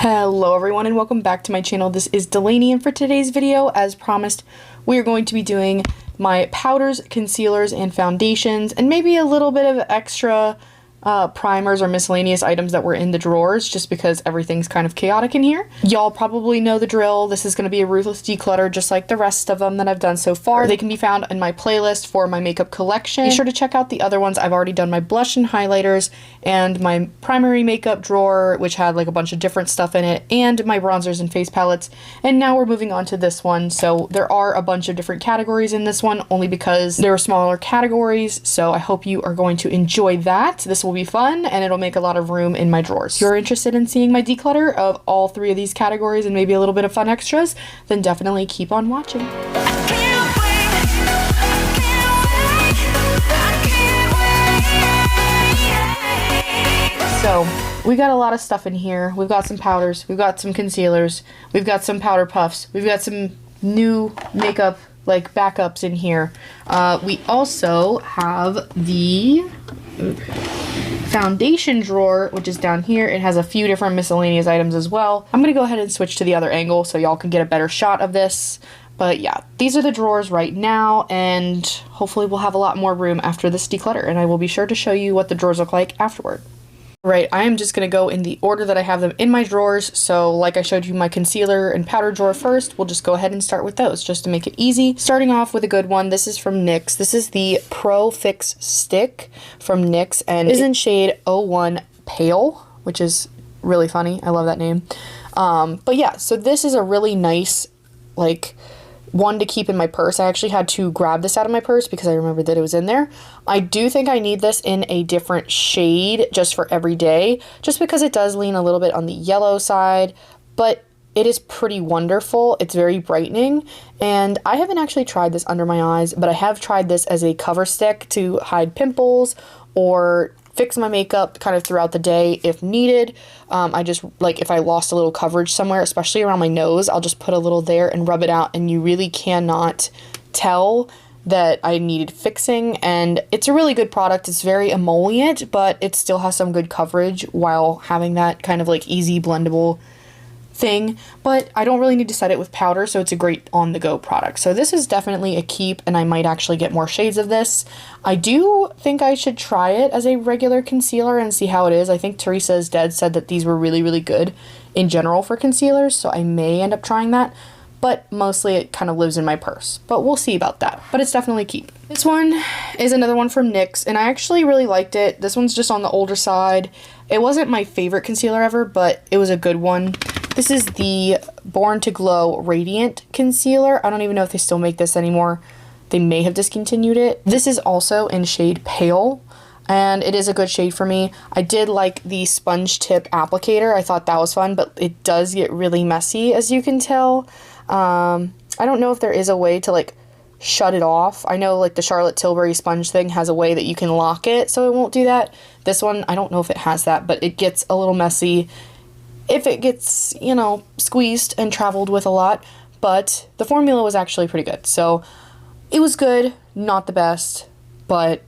Hello everyone and welcome back to my channel. This is Delaney, and for today's video, as promised, we are going to be doing my powders, concealers, and foundations, and maybe a little bit of extra primers or miscellaneous items that were in the drawers, just because everything's kind of chaotic in here. Y'all probably know the drill. This is going to be a ruthless declutter just like the rest of them that I've done so far. They can be found in my playlist for my makeup collection. Be sure to check out the other ones. I've already done my blush and highlighters and my primary makeup drawer, which had like a bunch of different stuff in it, and my bronzers and face palettes. And now we're moving on to this one. So there are a bunch of different categories in this one, only because there are smaller categories. So I hope you are going to enjoy that. This will be fun and it'll make a lot of room in my drawers. If you're interested in seeing my declutter of all three of these categories and maybe a little bit of fun extras, then definitely keep on watching. So we got a lot of stuff in here. We've got some powders, we've got some concealers, we've got some powder puffs, we've got some new makeup like backups in here. We also have the foundation drawer, which is down here. It has a few different miscellaneous items as well. I'm gonna go ahead and switch to the other angle so y'all can get a better shot of this. But yeah, these are the drawers right now, and hopefully we'll have a lot more room after this declutter, and I will be sure to show you what the drawers look like afterward. Right, I am just going to go in the order that I have them in my drawers. So like I showed you my concealer and powder drawer first, we'll just go ahead and start with those just to make it easy. Starting off with a good one, this is from NYX. This is the Pro Fix Stick from NYX, and it is in shade 01 Pale, which is really funny. I love that name. But yeah, so this is a really nice, like, one to keep in my purse. I actually had to grab this out of my purse because I remembered that it was in there. I do think I need this in a different shade just for every day, just because it does lean a little bit on the yellow side, but it is pretty wonderful. It's very brightening, and I haven't actually tried this under my eyes, but I have tried this as a cover stick to hide pimples or fix my makeup kind of throughout the day if needed. I just, like, if I lost a little coverage somewhere, especially around my nose, I'll just put a little there and rub it out, and you really cannot tell that I needed fixing. And it's a really good product. It's very emollient, but it still has some good coverage while having that kind of like easy blendable thing. But I don't really need to set it with powder, so it's a great on-the-go product. So this is definitely a keep, and I might actually get more shades of this. I do think I should try it as a regular concealer and see how it is. I think Teresa is Dead said that these were really, really good in general for concealers, so I may end up trying that. But mostly it kind of lives in my purse. But we'll see about that. But it's definitely a keep. This one is another one from NYX, and I actually really liked it. This one's just on the older side. It wasn't my favorite concealer ever, but it was a good one. This is the Born to Glow Radiant Concealer. I don't even know if they still make this anymore. They may have discontinued it. This is also in shade Pale, and it is a good shade for me. I did like the sponge tip applicator. I thought that was fun, but it does get really messy, as you can tell. I don't know if there is a way to like shut it off. I know like the Charlotte Tilbury sponge thing has a way that you can lock it so it won't do that. This one, I don't know if it has that, but it gets a little messy if it gets, you know, squeezed and traveled with a lot. But the formula was actually pretty good. So it was good, not the best, but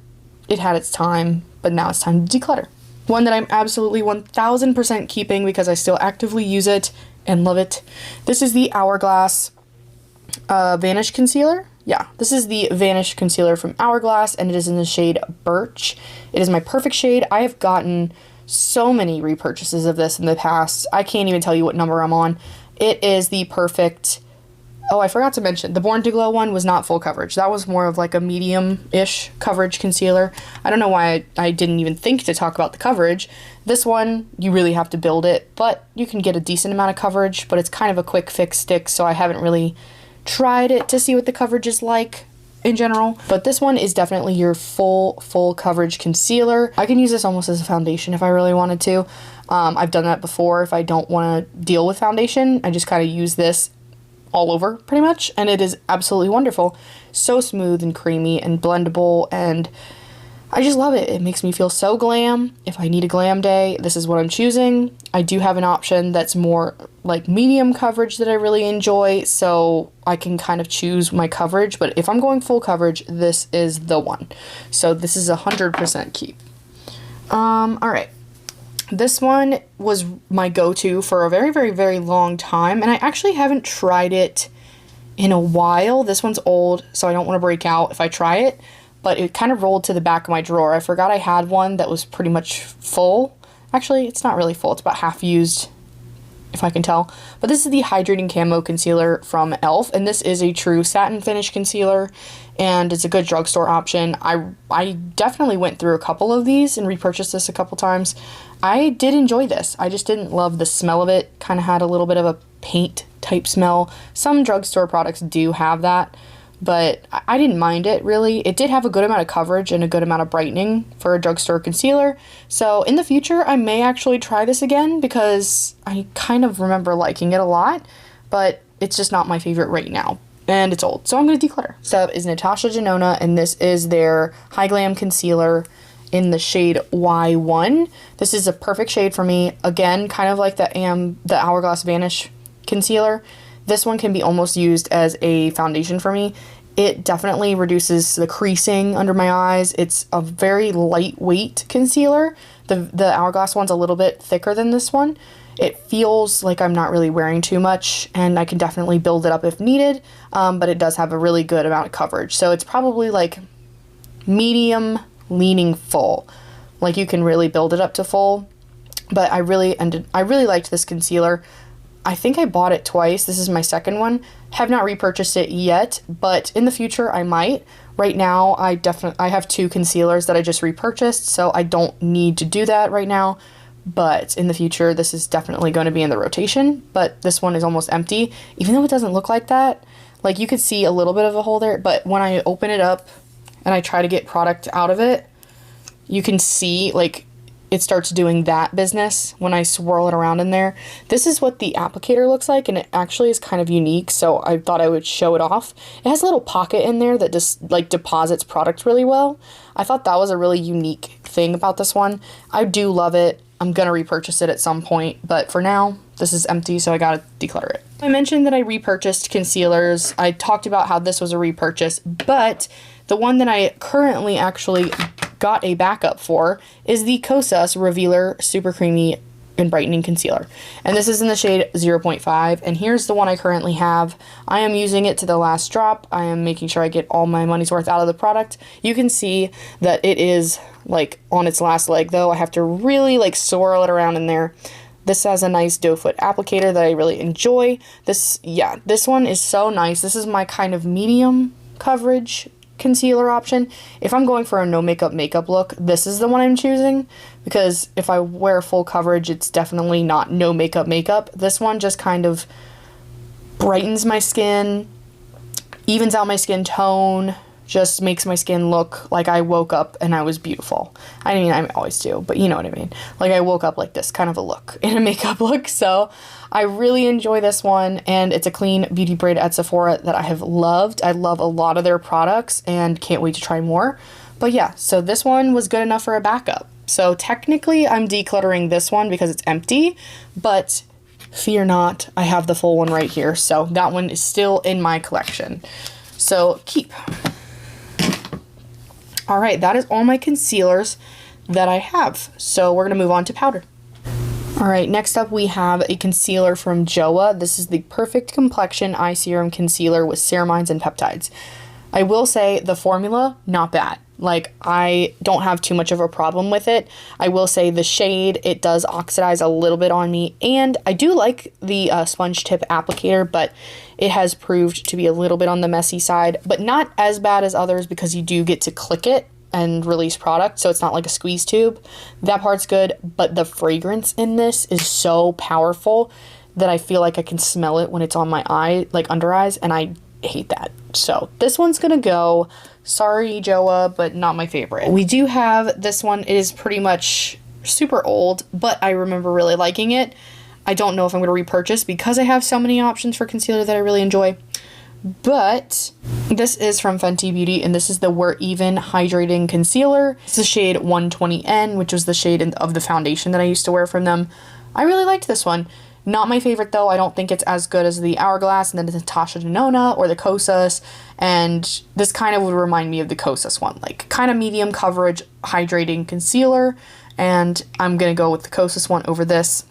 it had its time. But now it's time to declutter. One that I'm absolutely 1000% keeping because I still actively use it and love it. This is the Hourglass Vanish Concealer. Yeah, this is the Vanish Concealer from Hourglass, and it is in the shade Birch. It is my perfect shade. I have gotten so many repurchases of this in the past. I can't even tell you what number I'm on. It is the perfect... Oh, I forgot to mention, the Born to Glow one was not full coverage. That was more of like a medium-ish coverage concealer. I don't know why I didn't even think to talk about the coverage. This one, you really have to build it, but you can get a decent amount of coverage, but it's kind of a quick fix stick, so I haven't really tried it to see what the coverage is like in general. But this one is definitely your full coverage concealer. I can use this almost as a foundation if I really wanted to. I've done that before. If I don't want to deal with foundation, I just kind of use this all over pretty much, and it is absolutely wonderful. So smooth and creamy and blendable, and I just love it. It makes me feel so glam. If I need a glam day, this is what I'm choosing. I do have an option that's more like medium coverage that I really enjoy, so I can kind of choose my coverage, but if I'm going full coverage, this is the one. So this is 100% keep. Alright. This one was my go-to for a very, very, very long time, and I actually haven't tried it in a while. This one's old, so I don't want to break out if I try it, but it kind of rolled to the back of my drawer. I forgot I had one that was pretty much full. Actually, it's not really full. It's about half used, if I can tell. But this is the Hydrating Camo Concealer from e.l.f. And this is a true satin finish concealer, and it's a good drugstore option. I definitely went through a couple of these and repurchased this a couple times. I did enjoy this. I just didn't love the smell of it. Kind of had a little bit of a paint type smell. Some drugstore products do have that, but I didn't mind it really. It did have a good amount of coverage and a good amount of brightening for a drugstore concealer. So in the future, I may actually try this again because I kind of remember liking it a lot, but it's just not my favorite right now. And it's old, so I'm going to declutter. So is Natasha Denona, and this is their High Glam Concealer in the shade Y1. This is a perfect shade for me. Again, kind of like the Hourglass Vanish concealer. This one can be almost used as a foundation for me. It definitely reduces the creasing under my eyes. It's a very lightweight concealer. The Hourglass one's a little bit thicker than this one. It feels like I'm not really wearing too much, and I can definitely build it up if needed, but it does have a really good amount of coverage. So it's probably like medium leaning full. Like you can really build it up to full, but I really liked this concealer. I think I bought it twice. This is my second one. Have not repurchased it yet, but in the future I might. Right now I have 2 concealers that I just repurchased, so I don't need to do that right now. But in the future, this is definitely going to be in the rotation, but this one is almost empty, even though it doesn't look like that. Like you could see a little bit of a hole there, but when I open it up and I try to get product out of it, you can see like it starts doing that business when I swirl it around in there. This is what the applicator looks like, and it actually is kind of unique, so I thought I would show it off. It has a little pocket in there that just like deposits product really well. I thought that was a really unique thing about this one. I do love it. I'm gonna repurchase it at some point, but for now, this is empty, so I gotta declutter it. I mentioned that I repurchased concealers. I talked about how this was a repurchase, but the one that I currently actually got a backup for is the Kosas Revealer Super Creamy and Brightening Concealer. And this is in the shade 0.5, and here's the one I currently have. I am using it to the last drop. I am making sure I get all my money's worth out of the product. You can see that it is like on its last leg though. I have to really like swirl it around in there. This has a nice doe foot applicator that I really enjoy. This one is so nice. This is my kind of medium coverage concealer option. If I'm going for a no makeup look, this is the one I'm choosing, because if I wear full coverage, it's definitely not no makeup. This one just kind of brightens my skin, evens out my skin tone, just makes my skin look like I woke up and I was beautiful. I mean, I always do, but you know what I mean. Like I woke up like this kind of a look in a makeup look. So I really enjoy this one, and it's a clean beauty braid at Sephora that I have loved. I love a lot of their products and can't wait to try more. But yeah, so this one was good enough for a backup. So technically I'm decluttering this one because it's empty, but fear not, I have the full one right here. So that one is still in my collection. So keep. All right, that is all my concealers that I have. So we're gonna move on to powder. All right, next up we have a concealer from JOA. This is the Perfect Complexion Eye Serum Concealer with ceramides and peptides. I will say the formula, not bad. Like, I don't have too much of a problem with it. I will say the shade, it does oxidize a little bit on me, and I do like the sponge tip applicator, but it has proved to be a little bit on the messy side, but not as bad as others because you do get to click it and release product, so it's not like a squeeze tube. That part's good, but the fragrance in this is so powerful that I feel like I can smell it when it's on my eye, like under eyes, and I hate that. So this one's gonna go. Sorry, JOA, but not my favorite. We do have this one. It is pretty much super old, but I remember really liking it. I don't know if I'm gonna repurchase because I have so many options for concealer that I really enjoy. But this is from Fenty Beauty, and this is the We're Even Hydrating Concealer. It's the shade 120N, which was the shade of the foundation that I used to wear from them. I really liked this one. Not my favorite though. I don't think it's as good as the Hourglass and then the Natasha Denona or the Kosas, and this kind of would remind me of the Kosas one. Like kind of medium coverage hydrating concealer, and I'm gonna go with the Kosas one over this.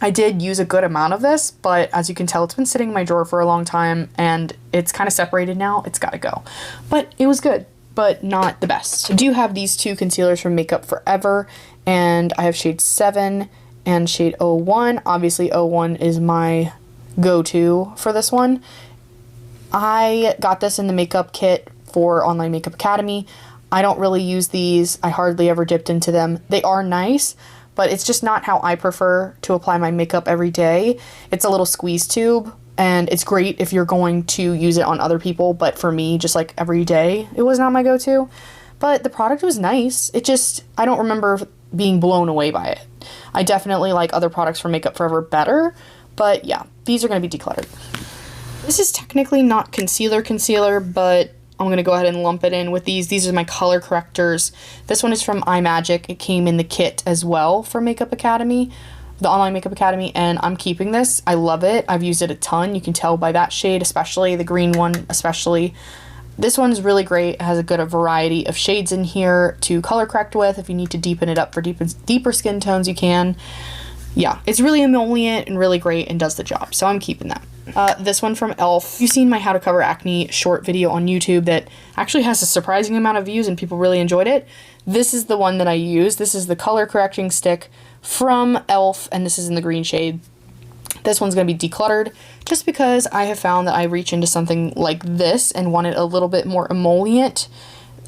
I did use a good amount of this, but as you can tell, it's been sitting in my drawer for a long time and it's kind of separated now. It's gotta go. But it was good, but not the best. I do have these two concealers from Makeup Forever, and I have shade 7 and shade 01. Obviously 01 is my go-to for this one. I got this in the makeup kit for Online Makeup Academy. I don't really use these. I hardly ever dipped into them. They are nice, but it's just not how I prefer to apply my makeup every day. It's a little squeeze tube, and it's great if you're going to use it on other people, but for me, just like every day, it was not my go-to. But the product was nice. It just, I don't remember being blown away by it. I definitely like other products from Makeup Forever better, but yeah, these are gonna be decluttered. This is technically not concealer, but I'm gonna go ahead and lump it in with these. These are my color correctors. This one is from iMagic. It came in the kit as well for Makeup Academy, the Online Makeup Academy, and I'm keeping this. I love it. I've used it a ton. You can tell by that shade, especially the green one, especially. This one's really great. It has a good variety of shades in here to color correct with. If you need to deepen it up for deeper skin tones, you can. Yeah, it's really emollient and really great and does the job, so I'm keeping that. This one from e.l.f. You've seen my How to Cover Acne short video on YouTube that actually has a surprising amount of views and people really enjoyed it. This is the one that I use. This is the color correcting stick from e.l.f. and this is in the green shade. This one's going to be decluttered just because I have found that I reach into something like this and want it a little bit more emollient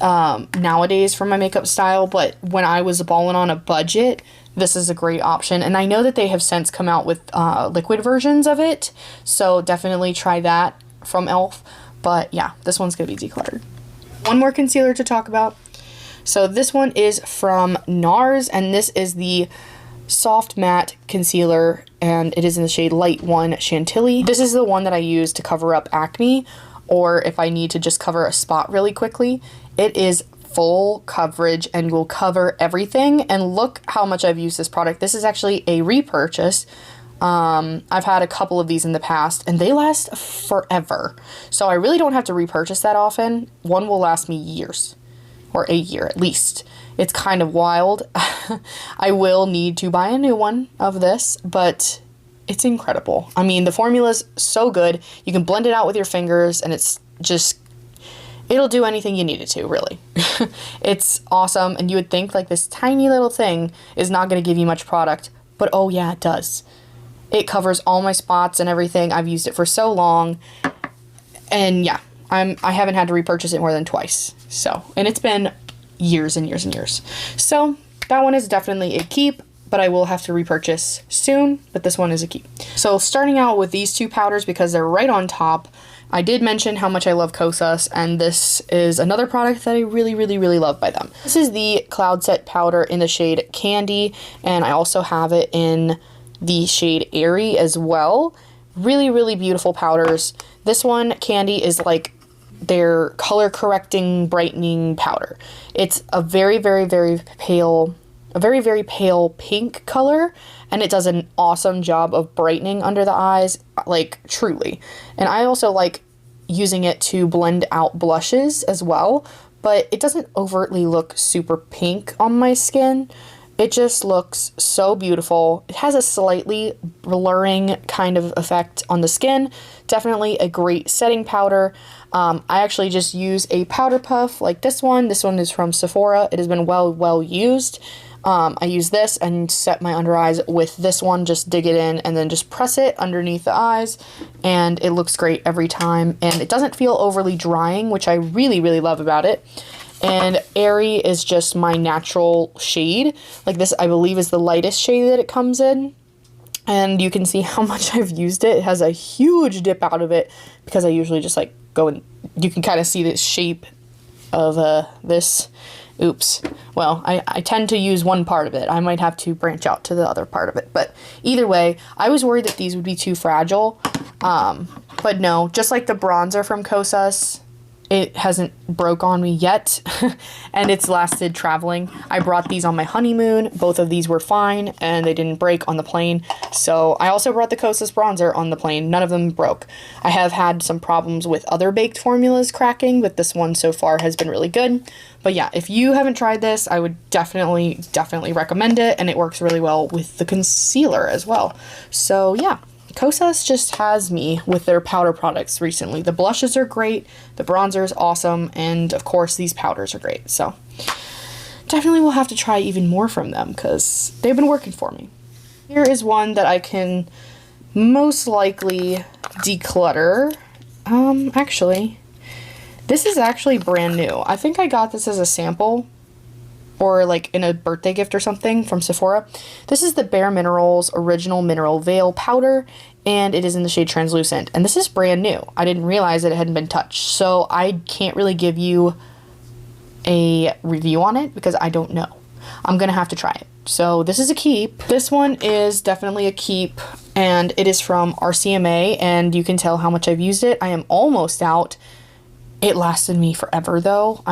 nowadays for my makeup style, but when I was balling on a budget, this is a great option. And I know that they have since come out with liquid versions of it, so definitely try that from e.l.f. But yeah, this one's going to be decluttered. One more concealer to talk about. So this one is from NARS, and this is the Soft Matte Concealer, and it is in the shade Light 1 Chantilly. This is the one that I use to cover up acne, or if I need to just cover a spot really quickly. It is full coverage and will cover everything, and look how much I've used this product. This is actually a repurchase. I've had a couple of these in the past and they last forever, so I really don't have to repurchase that often. One will last me years, or a year at least. It's kind of wild. I will need to buy a new one of this, but it's incredible. I mean, the formula's so good. You can blend it out with your fingers and it's just, it'll do anything you need it to, really. It's awesome, and you would think like this tiny little thing is not going to give you much product, but oh yeah, it does. It covers all my spots and everything. I've used it for so long, and yeah, I haven't had to repurchase it more than twice. So, and it's been years and years and years. So that one is definitely a keep, but I will have to repurchase soon, but this one is a keep. So starting out with these two powders because they're right on top. I did mention how much I love Kosas, and this is another product that I really, really, really love by them. This is the Cloud Set powder in the shade Candy, and I also have it in the shade Airy as well. Really, really beautiful powders. This one, Candy, is like their color correcting brightening powder. It's a very, very, very pale, a very, very pale pink color, and it does an awesome job of brightening under the eyes, like truly. And I also like using it to blend out blushes as well, but it doesn't overtly look super pink on my skin. It just looks so beautiful. It has a slightly blurring kind of effect on the skin. Definitely a great setting powder. I actually just use a powder puff like this one. This one is from Sephora. It has been well used. I use this and set my under eyes with this one. Just dig it in and then just press it underneath the eyes, and it looks great every time. And it doesn't feel overly drying, which I really, really love about it. And Airy is just my natural shade. Like this, I believe, is the lightest shade that it comes in. And you can see how much I've used it. It has a huge dip out of it because I usually just like go and you can kind of see the shape of this. Oops. Well, I tend to use one part of it. I might have to branch out to the other part of it. But either way, I was worried that these would be too fragile. But no, just like the bronzer from Kosas, it hasn't broke on me yet, and it's lasted traveling. I brought these on my honeymoon. Both of these were fine, and they didn't break on the plane. So I also brought the Kosas bronzer on the plane. None of them broke. I have had some problems with other baked formulas cracking, but this one so far has been really good. But yeah, if you haven't tried this, I would definitely recommend it, and it works really well with the concealer as well. So yeah. Kosas just has me with their powder products recently. The blushes are great, the bronzer is awesome, and of course these powders are great. So definitely will have to try even more from them because they've been working for me. Here is one that I can most likely declutter. Actually, this is actually brand new. I think I got this as a sample or like in a birthday gift or something from Sephora. This is the Bare Minerals Original Mineral Veil Powder, and it is in the shade Translucent. And this is brand new. I didn't realize that it hadn't been touched, so I can't really give you a review on it because I don't know. I'm gonna have to try it. So this is a keep. This one is definitely a keep, and it is from RCMA, and you can tell how much I've used it. I am almost out. It lasted me forever though.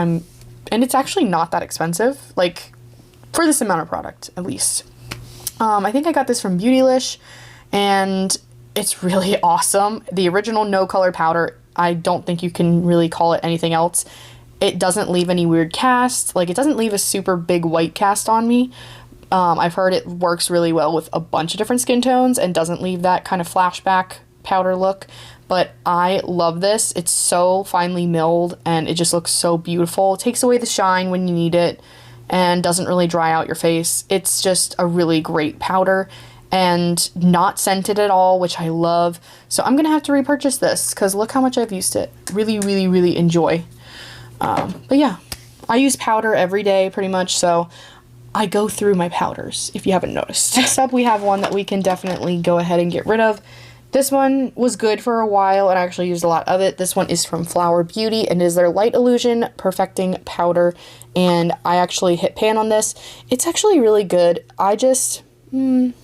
And it's actually not that expensive, like, for this amount of product, at least. I think I got this from Beautylish, and it's really awesome. The original no color powder, I don't think you can really call it anything else. It doesn't leave any weird cast. Like, it doesn't leave a super big white cast on me. I've heard it works really well with a bunch of different skin tones and doesn't leave that kind of flashback powder look. But I love this. It's so finely milled and it just looks so beautiful. It takes away the shine when you need it and doesn't really dry out your face. It's just a really great powder and not scented at all, which I love. So I'm gonna have to repurchase this because look how much I've used it. Really enjoy. But yeah, I use powder every day pretty much, so I go through my powders if you haven't noticed. Next up, we have one that we can definitely go ahead and get rid of. This one was good for a while and I actually used a lot of it. This one is from Flower Beauty and is their Light Illusion Perfecting Powder, and I actually hit pan on this. It's actually really good. I just, I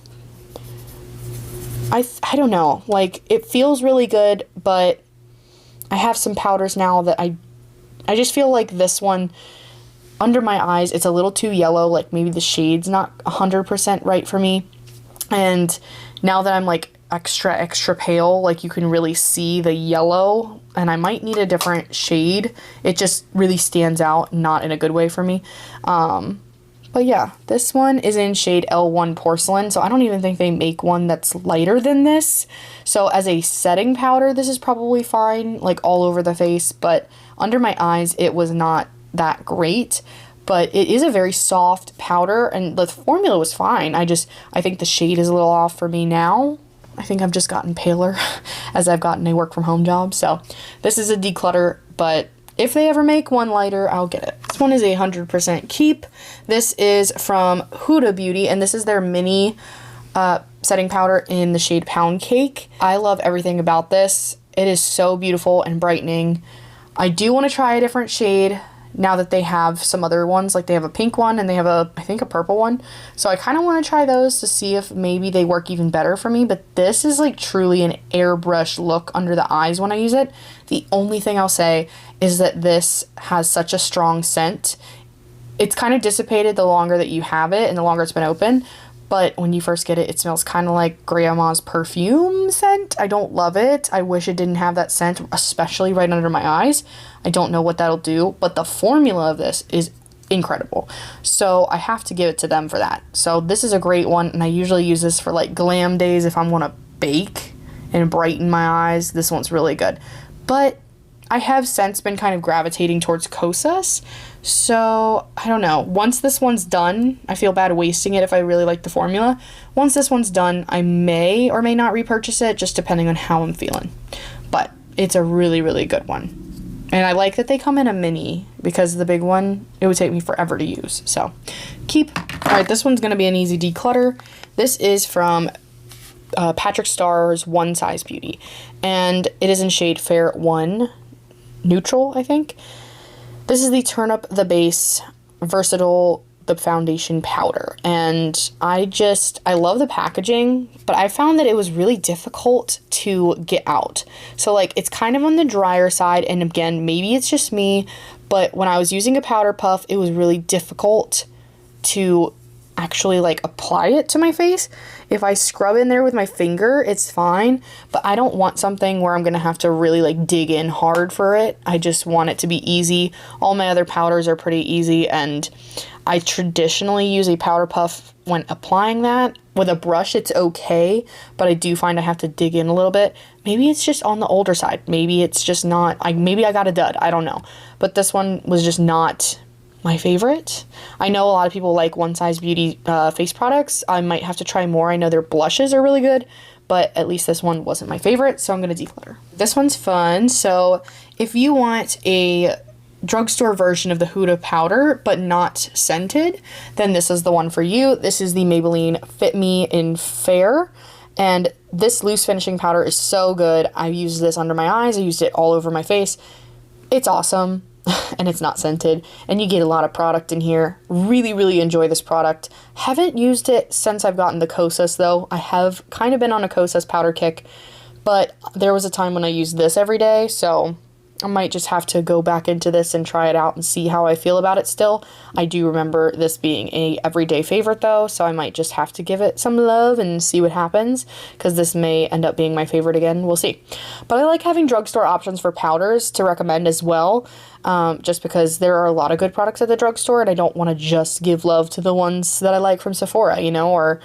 don't know, like, it feels really good, but I have some powders now that I just feel like this one, under my eyes, it's a little too yellow, like maybe the shade's not 100% right for me. And now that I'm like extra pale, like you can really see the yellow, and I might need a different shade. It just really stands out, not in a good way for me. But yeah, this one is in shade L1 Porcelain, so I don't even think they make one that's lighter than this. So as a setting powder, this is probably fine, like all over the face, but under my eyes, it was not that great. But it is a very soft powder, and the formula was fine. I think the shade is a little off for me now. I think I've just gotten paler as I've gotten a work from home job. So this is a declutter, but if they ever make one lighter, I'll get it. This one is a 100% keep. This is from Huda Beauty, and this is their mini setting powder in the shade Pound Cake. I love everything about this. It is so beautiful and brightening. I do want to try a different shade now that they have some other ones, like they have a pink one and they have I think a purple one. So I kind of want to try those to see if maybe they work even better for me, but this is like truly an airbrush look under the eyes when I use it. The only thing I'll say is that this has such a strong scent. It's kind of dissipated the longer that you have it and the longer it's been open, but when you first get it, it smells kind of like grandma's perfume scent. I don't love it. I wish it didn't have that scent, especially right under my eyes. I don't know what that'll do, but the formula of this is incredible. So I have to give it to them for that. So this is a great one, and I usually use this for like glam days if I want to bake and brighten my eyes. This one's really good. But I have since been kind of gravitating towards Kosas, so I don't know. Once this one's done, I feel bad wasting it if I really like the formula. Once this one's done, I may or may not repurchase it, just depending on how I'm feeling. But it's a really good one. And I like that they come in a mini, because the big one, it would take me forever to use. So, keep. Alright, this one's going to be an easy declutter. This is from Patrick Starr's One Size Beauty, and it is in shade Fair 1 Neutral, I think. This is the Turn Up the Base Versatile the foundation powder. And I love the packaging, but I found that it was really difficult to get out. So like, it's kind of on the drier side, and again, maybe it's just me, but when I was using a powder puff, it was really difficult to actually like apply it to my face. If I scrub in there with my finger, it's fine, but I don't want something where I'm gonna have to really like dig in hard for it. I just want it to be easy. All my other powders are pretty easy, and I traditionally use a powder puff when applying that. With a brush, it's okay, but I do find I have to dig in a little bit. Maybe it's just on the older side. Maybe it's just not, maybe I got a dud, I don't know. But this one was just not my favorite. I know a lot of people like One Size Beauty face products. I might have to try more. I know their blushes are really good, but at least this one wasn't my favorite, so I'm gonna declutter. This one's fun. So if you want a drugstore version of the Huda powder, but not scented, then this is the one for you. This is the Maybelline Fit Me in Fair, and this loose finishing powder is so good. I used this under my eyes. I used it all over my face. It's awesome. And it's not scented, and you get a lot of product in here. Really, really enjoy this product. Haven't used it since I've gotten the Kosas though. I have kind of been on a Kosas powder kick, but there was a time when I used this every day, so I might just have to go back into this and try it out and see how I feel about it still. I do remember this being a everyday favorite though, so I might just have to give it some love and see what happens, because this may end up being my favorite again. We'll see. But I like having drugstore options for powders to recommend as well, just because there are a lot of good products at the drugstore, and I don't want to just give love to the ones that I like from Sephora, you know, or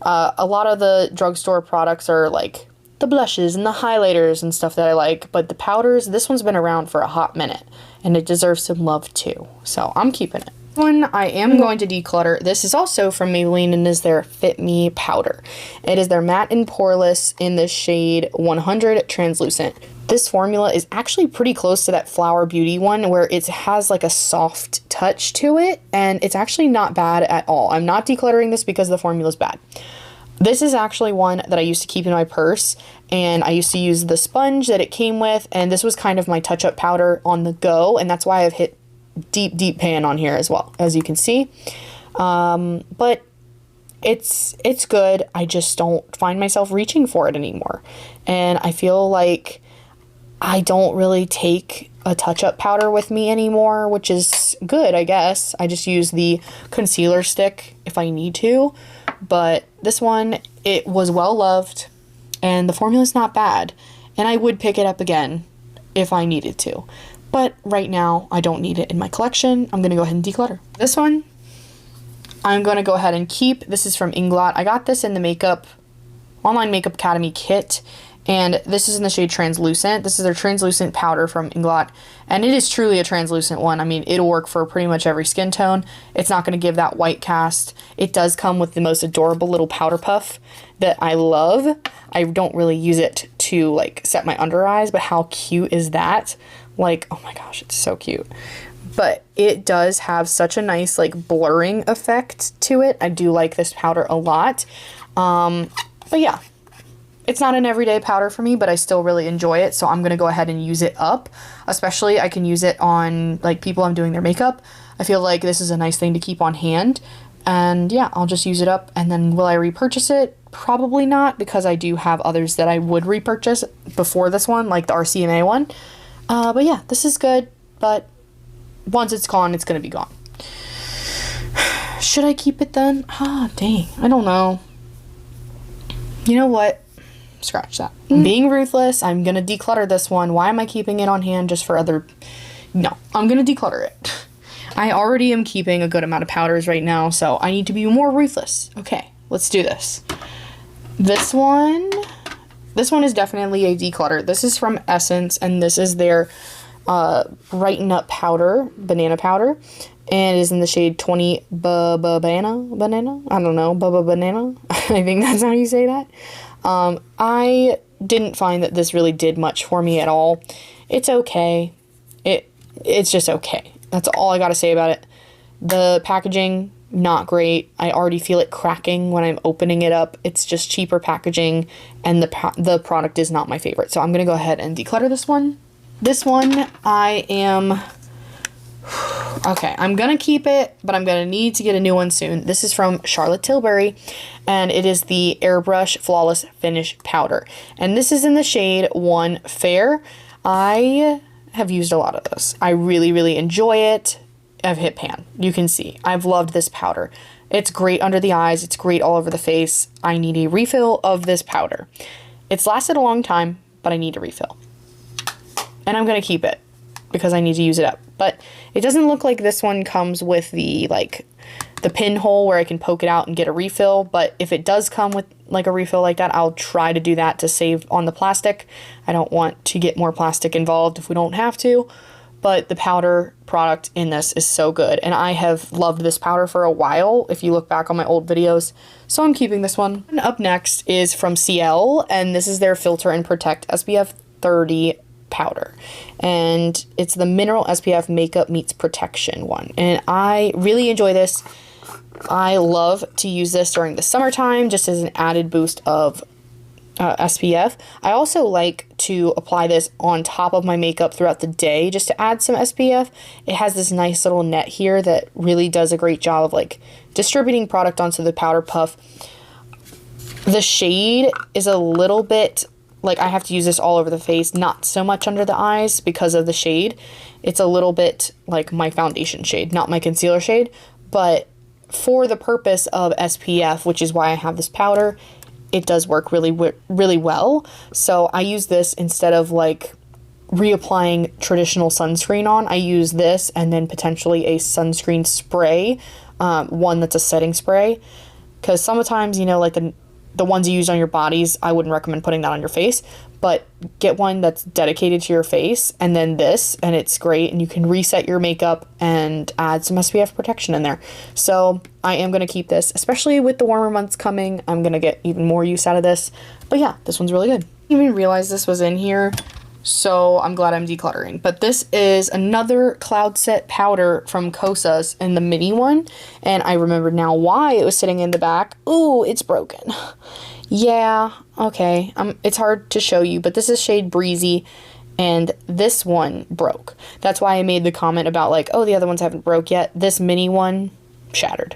a lot of the drugstore products are like the blushes and the highlighters and stuff that I like, but the powders, this one's been around for a hot minute, and it deserves some love too, so I'm keeping it. One I am going to declutter. This is also from Maybelline and is their Fit Me powder. It is their matte and poreless in the shade 100 translucent. This formula is actually pretty close to that Flower Beauty one, where it has like a soft touch to it, and it's actually not bad at all. I'm not decluttering this because the formula is bad. This is actually one that I used to keep in my purse, and I used to use the sponge that it came with, and this was kind of my touch-up powder on the go, and that's why I've hit deep pan on here as well, as you can see. But it's good. I just don't find myself reaching for it anymore, and I feel like I don't really take a touch-up powder with me anymore, which is good, I guess. I just use the concealer stick if I need to. But this one, it was well loved, and the formula's not bad, and I would pick it up again if I needed to. But right now, I don't need it in my collection. I'm going to go ahead and declutter. This one, I'm going to go ahead and keep. This is from Inglot. I got this in the Online Makeup Academy kit, and this is in the shade Translucent. This is their translucent powder from Inglot, and it is truly a translucent one. I mean, it'll work for pretty much every skin tone. It's not going to give that white cast. It does come with the most adorable little powder puff that I love. I don't really use it to like set my under eyes, but how cute is that? Like, oh my gosh, it's so cute. But it does have such a nice like blurring effect to it. I do like this powder a lot. But yeah. It's not an everyday powder for me, but I still really enjoy it, so I'm going to go ahead and use it up. Especially, I can use it on, like, people I'm doing their makeup. I feel like this is a nice thing to keep on hand. And, yeah, I'll just use it up. And then will I repurchase it? Probably not, because I do have others that I would repurchase before this one, like the RCMA one. But, yeah, this is good, but once it's gone, it's going to be gone. Should I keep it then? Ah, dang. I don't know. You know what? Scratch that. Being ruthless, I'm gonna declutter this one. Why am I keeping it on hand just for other... No, I'm gonna declutter it. I already am keeping a good amount of powders right now, so I need to be more ruthless. Okay, let's do this. This one is definitely a declutter. This is from Essence, and this is their Brighten Up powder, banana powder, and it is in the shade 20 banana. I don't know, banana. I think that's how you say that. I didn't find that this really did much for me at all. It's okay. It's just okay. That's all I gotta say about it. The packaging, not great. I already feel it cracking when I'm opening it up. It's just cheaper packaging, and the product is not my favorite. So I'm gonna go ahead and declutter this one. This one I am Okay, I'm gonna keep it, but I'm gonna need to get a new one soon. This is from Charlotte Tilbury, and it is the Airbrush Flawless Finish Powder. And this is in the shade 1 Fair. I have used a lot of this. I really, really enjoy it. I've hit pan. You can see. I've loved this powder. It's great under the eyes. It's great all over the face. I need a refill of this powder. It's lasted a long time, but I need a refill. And I'm gonna keep it because I need to use it up. But it doesn't look like this one comes with the pinhole where I can poke it out and get a refill. But if it does come with like a refill like that, I'll try to do that to save on the plastic. I don't want to get more plastic involved if we don't have to. But the powder product in this is so good. And I have loved this powder for a while, if you look back on my old videos. So I'm keeping this one. And up next is from CL, and this is their Filter and Protect SPF 30 powder. And it's the Mineral SPF Makeup Meets Protection one. And I really enjoy this. I love to use this during the summertime, just as an added boost of SPF. I also like to apply this on top of my makeup throughout the day just to add some SPF. It has this nice little net here that really does a great job of like distributing product onto the powder puff. The shade is a little bit like I have to use this all over the face, not so much under the eyes because of the shade. It's a little bit like my foundation shade, not my concealer shade, but for the purpose of SPF, which is why I have this powder, it does work really well. So I use this instead of like reapplying traditional sunscreen on. I use this and then potentially a sunscreen spray, one that's a setting spray. Because sometimes, you know, like the ones you use on your bodies, I wouldn't recommend putting that on your face. But get one that's dedicated to your face, and then this, and it's great, and you can reset your makeup and add some SPF protection in there. So I am going to keep this, especially with the warmer months coming. I'm going to get even more use out of this. But yeah, this one's really good. I didn't even realize this was in here, so I'm glad I'm decluttering. But this is another Cloud Set powder from Kosas in the mini one, and I remember now why it was sitting in the back. Ooh, it's broken. Yeah, okay, it's hard to show you, but this is shade Breezy, and this one broke. That's why I made the comment about like, oh, the other ones haven't broke yet. This mini one shattered.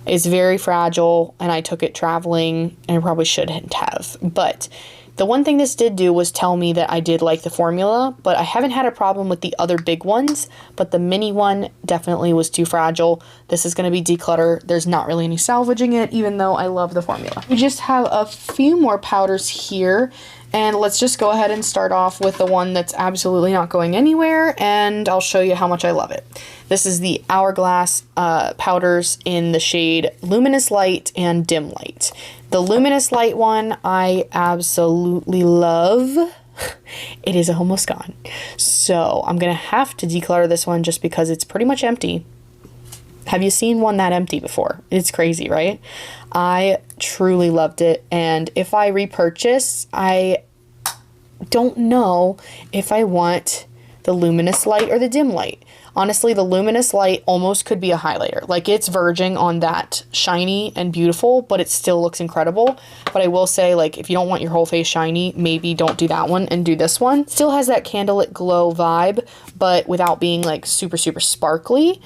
It's very fragile, and I took it traveling, and I probably shouldn't have. But the one thing this did do was tell me that I did like the formula, but I haven't had a problem with the other big ones, but the mini one definitely was too fragile. This is going to be Declutter. There's not really any salvaging it, even though I love the formula. We just have a few more powders here, and let's just go ahead and start off with the one that's absolutely not going anywhere, and I'll show you how much I love it. This is the Hourglass powders in the shade Luminous Light and Dim Light. The Luminous Light one I absolutely love. It is almost gone. So I'm going to have to declutter this one just because it's pretty much empty. Have you seen one that empty before? It's crazy, right? I truly loved it. And if I repurchase, I don't know if I want the Luminous Light or the Dim Light. Honestly, the Luminous Light almost could be a highlighter. Like, it's verging on that shiny and beautiful, but it still looks incredible. But I will say, like, if you don't want your whole face shiny, maybe don't do that one and do this one. Still has that candlelit glow vibe, but without being, like, super, super sparkly.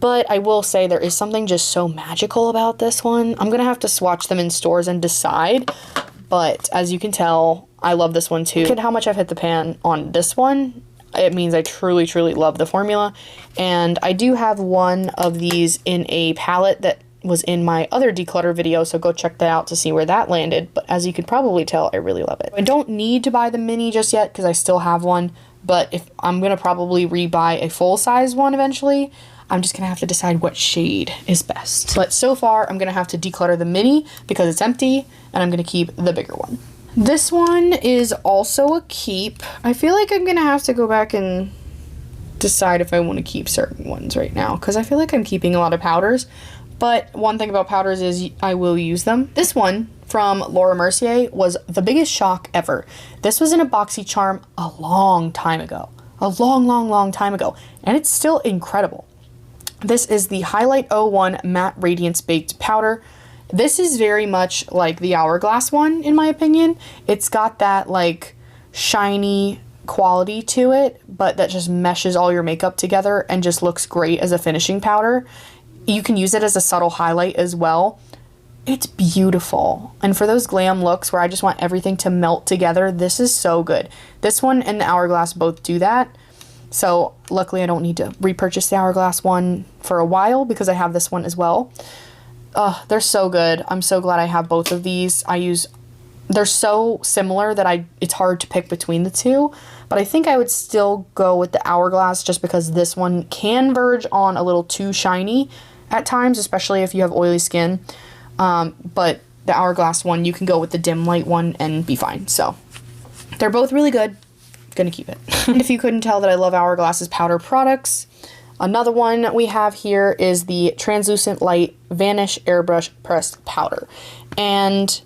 But I will say there is something just so magical about this one. I'm gonna have to swatch them in stores and decide. But as you can tell, I love this one too. Look at how much I've hit the pan on this one. It means I truly, truly love the formula. And I do have one of these in a palette that was in my other declutter video, so go check that out to see where that landed. But as you could probably tell, I really love it. I don't need to buy the mini just yet because I still have one, but if I'm gonna probably rebuy a full-size one eventually, I'm just gonna have to decide what shade is best. But so far, I'm gonna have to declutter the mini because it's empty, and I'm gonna keep the bigger one. This one is also a keep. I feel like I'm gonna have to go back and decide if I want to keep certain ones right now because I feel like I'm keeping a lot of powders. But one thing about powders is I will use them. This one from Laura Mercier was the biggest shock ever. This was in a BoxyCharm a long time ago. A long time ago. And it's still incredible. This is the Highlight 01 Matte Radiance Baked Powder. This is very much like the Hourglass one, in my opinion. It's got that, like, shiny quality to it, but that just meshes all your makeup together and just looks great as a finishing powder. You can use it as a subtle highlight as well. It's beautiful. And for those glam looks where I just want everything to melt together, this is so good. This one and the Hourglass both do that. So luckily I don't need to repurchase the Hourglass one for a while because I have this one as well. They're so good. I'm so glad I have both of these. They're so similar that it's hard to pick between the two, but I think I would still go with the Hourglass just because this one can verge on a little too shiny at times, especially if you have oily skin. But the Hourglass one, you can go with the dim light one and be fine. So they're both really good. Gonna keep it. And if you couldn't tell that I love Hourglass's powder products, another one we have here is the Translucent Light Vanish Airbrush Pressed Powder. And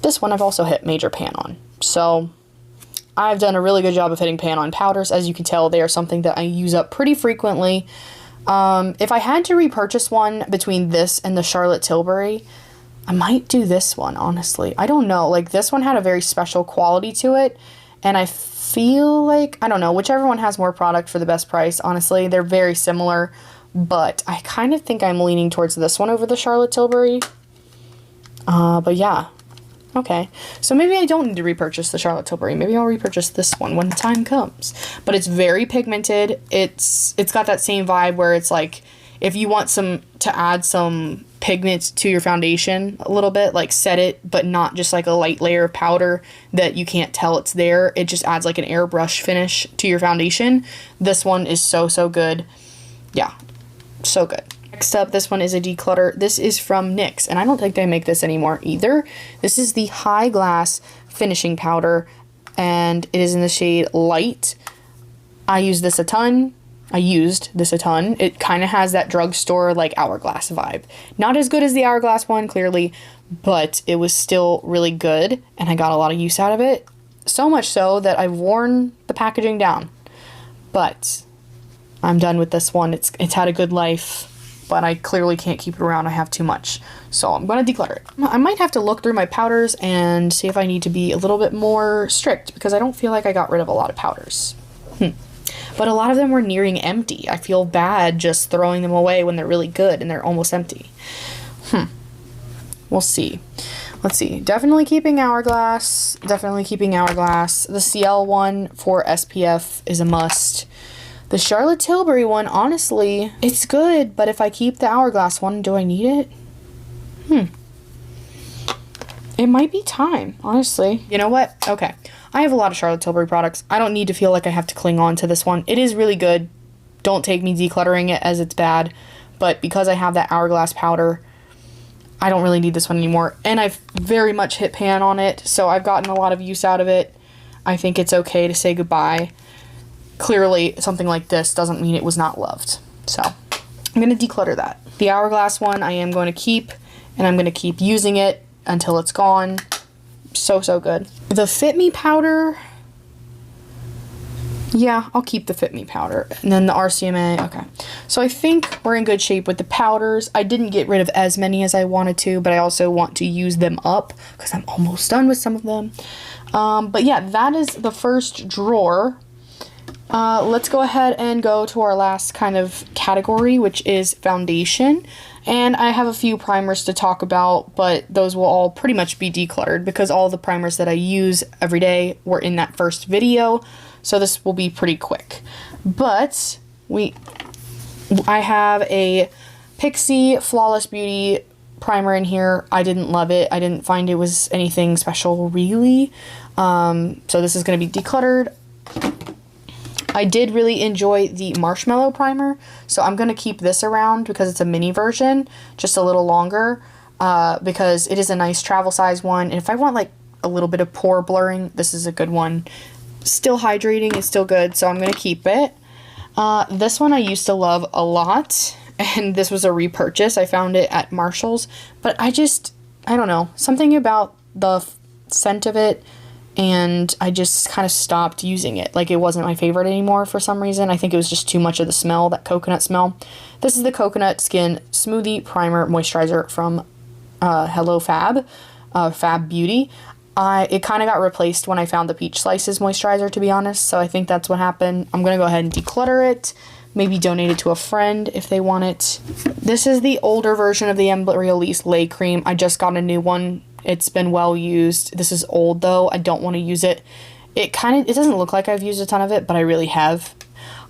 this one I've also hit major pan on. So I've done a really good job of hitting pan on powders. As you can tell, they are something that I use up pretty frequently. If I had to repurchase one between this and the Charlotte Tilbury, I might do this one, honestly. I don't know. Like, this one had a very special quality to it, and I feel like, I don't know, whichever one has more product for the best price, honestly. They're very similar, but I kind of think I'm leaning towards this one over the Charlotte Tilbury. But yeah. Okay, so maybe I don't need to repurchase the Charlotte Tilbury. Maybe I'll repurchase this one when the time comes. But it's very pigmented. It's got that same vibe where it's like, if you want to add some pigment to your foundation a little bit, like set it, but not just like a light layer of powder that you can't tell it's there. It just adds like an airbrush finish to your foundation. This one is so, so good. Yeah, so good. Next up, this one is a Declutter. This is from NYX, and I don't think they make this anymore either. This is the High Glass Finishing Powder, and it is in the shade Light. I used this a ton. It kind of has that drugstore, like, Hourglass vibe. Not as good as the Hourglass one, clearly, but it was still really good, and I got a lot of use out of it. So much so that I've worn the packaging down. But I'm done with this one. It's had a good life, but I clearly can't keep it around. I have too much. So I'm going to declutter it. I might have to look through my powders and see if I need to be a little bit more strict because I don't feel like I got rid of a lot of powders. But a lot of them were nearing empty. I feel bad just throwing them away when they're really good and they're almost empty. We'll see. Let's see. Definitely keeping Hourglass. The CL one for SPF is a must. The Charlotte Tilbury one, honestly, it's good, but if I keep the Hourglass one, do I need it? It might be time, honestly. You know what? Okay. I have a lot of Charlotte Tilbury products. I don't need to feel like I have to cling on to this one. It is really good. Don't take me decluttering it as it's bad, but because I have that Hourglass powder, I don't really need this one anymore. And I've very much hit pan on it, so I've gotten a lot of use out of it. I think it's okay to say goodbye. Clearly, something like this doesn't mean it was not loved. So, I'm going to declutter that. The Hourglass one I am going to keep, and I'm going to keep using it until it's gone. So, so good. The Fit Me powder, yeah, I'll keep the Fit Me powder. And then the RCMA, okay. So I think we're in good shape with the powders. I didn't get rid of as many as I wanted to, but I also want to use them up because I'm almost done with some of them. But yeah, that is the first drawer. Let's go ahead and go to our last kind of category, which is foundation. And I have a few primers to talk about, but those will all pretty much be decluttered because all the primers that I use every day were in that first video. So this will be pretty quick. But I have a Pixi Flawless Beauty primer in here. I didn't love it. I didn't find it was anything special, really. So this is going to be decluttered. I did really enjoy the Marshmallow primer, so I'm going to keep this around because it's a mini version, just a little longer, because it is a nice travel size one. And if I want like a little bit of pore blurring, this is a good one. Still hydrating, it's still good, so I'm going to keep it. This one I used to love a lot, and this was a repurchase. I found it at Marshall's, but I don't know, something about the scent of it, and I just kind of stopped using it. Like, it wasn't my favorite anymore for some reason. I think it was just too much of the smell, that coconut smell. This is the Coconut Skin Smoothie Primer Moisturizer from Hello Fab, Fab Beauty. It kind of got replaced when I found the Peach Slices moisturizer, to be honest, so I think that's what happened. I'm going to go ahead and declutter it, maybe donate it to a friend if they want it. This is the older version of the Embryolisse Lay Cream. I just got a new one. It's been well used. This is old though. I don't want to use it. It doesn't look like I've used a ton of it, but I really have.